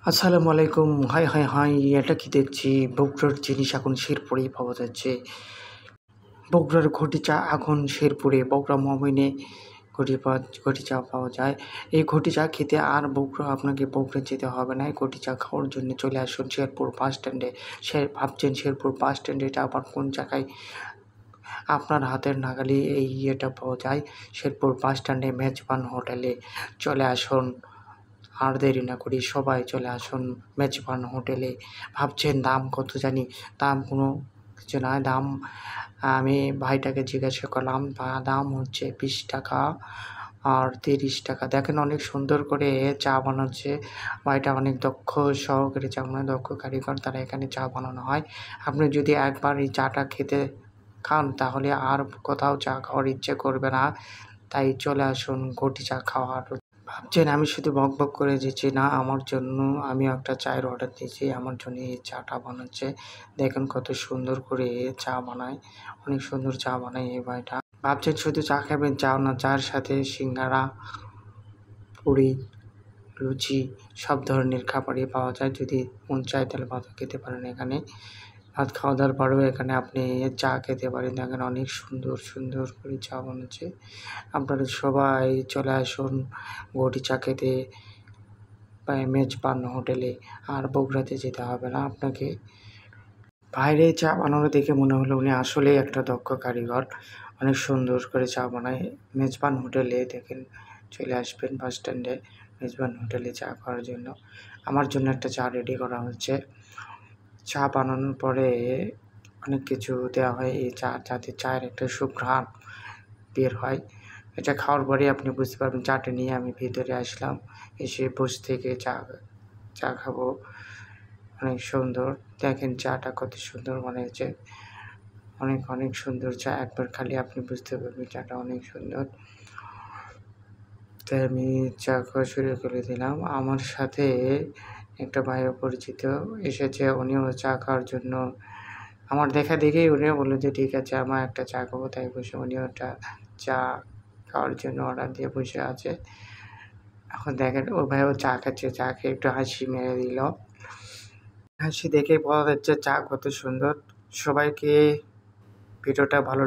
আসসালামু আলাইকুম। Hi, hi, hi! এটা কি দেখছি? বগুড়ার জিনিস এখন শেরপুরেই পাওয়া যাচ্ছে। বগুড়ার ঘটি চা এখন শেরপুরে, বগুড়া মমিনে ঘটি চা পাওয়া যায়। এই ঘটি চা খেতে আর আপনাকে বগুড়া যেতে হবে না। এই ঘটি চা খাওয়ার জন্য চলে আসুন শেরপুর বাস স্ট্যান্ডে। ভাবছেন শেরপুর বাস স্ট্যান্ড এটা আবার কোন জায়গায়? আপনার হাতের নাগালে এই ইয়েটা পাওয়া যায়। শেরপুর বাস স্ট্যান্ডে মেজবান হোটেলে চলে আসুন। আর দেরি না করি সবাই চলে আসুন মেজবান হোটেলে। ভাবছেন দাম কত জানি? দাম কোনো কিছু নয়। আমি ভাইটাকে জিজ্ঞাসা করলাম, দাম হচ্ছে ৳20 আর ৳30। দেখেন অনেক সুন্দর করে চা বানাচ্ছে। ভাইটা অনেক দক্ষ সহকারী চা বানায়, দক্ষ কারিগর দ্বারা এখানে চা বানানো হয়। আপনি যদি একবার এই চাটা খেতে খান তাহলে আর কোথাও চা খাওয়ার ইচ্ছে করবে না। তাই চলে আসুন ঘটি চা খাওয়ার। ভাবছেন আমি শুধু বকবক করে যাচ্ছি না, আমার জন্য আমিও একটা চায়ের অর্ডার দিয়েছি। আমার জন্য এই চাটা বানাচ্ছে। দেখেন কত সুন্দর করে চা বানায়। অনেক সুন্দর চা বানায় এই ভাইটা। ভাবছেন শুধু চা খাবেন, চাও না, চায়ের সাথে সিঙ্গারা, পুরি, লুচি সব ধরনের খাবারই পাওয়া যায়। যদি মন চায় তাহলে ভাতও খেতে পারেন এখানে। ভাত খাওয়া-দাওয়ার পরেও এখানে আপনি চা খেতে পারেন। দেখেন অনেক সুন্দর, সুন্দর করে চা বানাচ্ছে। আপনারা সবাই চলে আসুন ঘটি চা খেতে মেজবান হোটেলে। আর বগুড়াতে যেতে হবে না আপনাকে। বাইরে চা বানানো দেখে মনে হলো উনি আসলেই একটা দক্ষ কারিগর। অনেক সুন্দর করে চা বানায়। মেজবান হোটেলে দেখেন চলে আসবেন বাস স্ট্যান্ডে মেজবান হোটেলে চা খাওয়ার জন্য। আমার জন্য একটা চা রেডি করা হচ্ছে। চা বানানোর পরে অনেক কিছু দেওয়া হয় এই যাতে চায়ের একটা সুঘ্রাণ বের হয়। এটা খাওয়ার পরে আপনি বুঝতে পারবেন। চাটা নিয়ে আমি ভিতরে আসলাম। এসে বসে থেকে চা খাবো। অনেক সুন্দর। দেখেন চাটা কত সুন্দর বানিয়েছে। অনেক, অনেক সুন্দর চা। একবার খালি আপনি বুঝতে পারবেন চাটা অনেক সুন্দর। তাই আমি চা খাওয়া শুরু করে দিলাম। আমার সাথে একটা ভাইও পরিচিত এসেছে। উনিও চা খাওয়ার জন্য আমার দেখা দেখেই উনিও বলল যে, "ঠিক আছে, আমার একটা চা খাবো।" তাই বসে উনিও একটা চা খাওয়ার জন্য অর্ডার দিয়ে বসে আছে। এখন দেখেন ও ভাইও চা খাচ্ছে। চা খেয়ে একটু হাসি মেরে দিল। হাসি দেখেই বোঝা যাচ্ছে চা কত সুন্দর। সবাইকে ভিডিওটা ভালো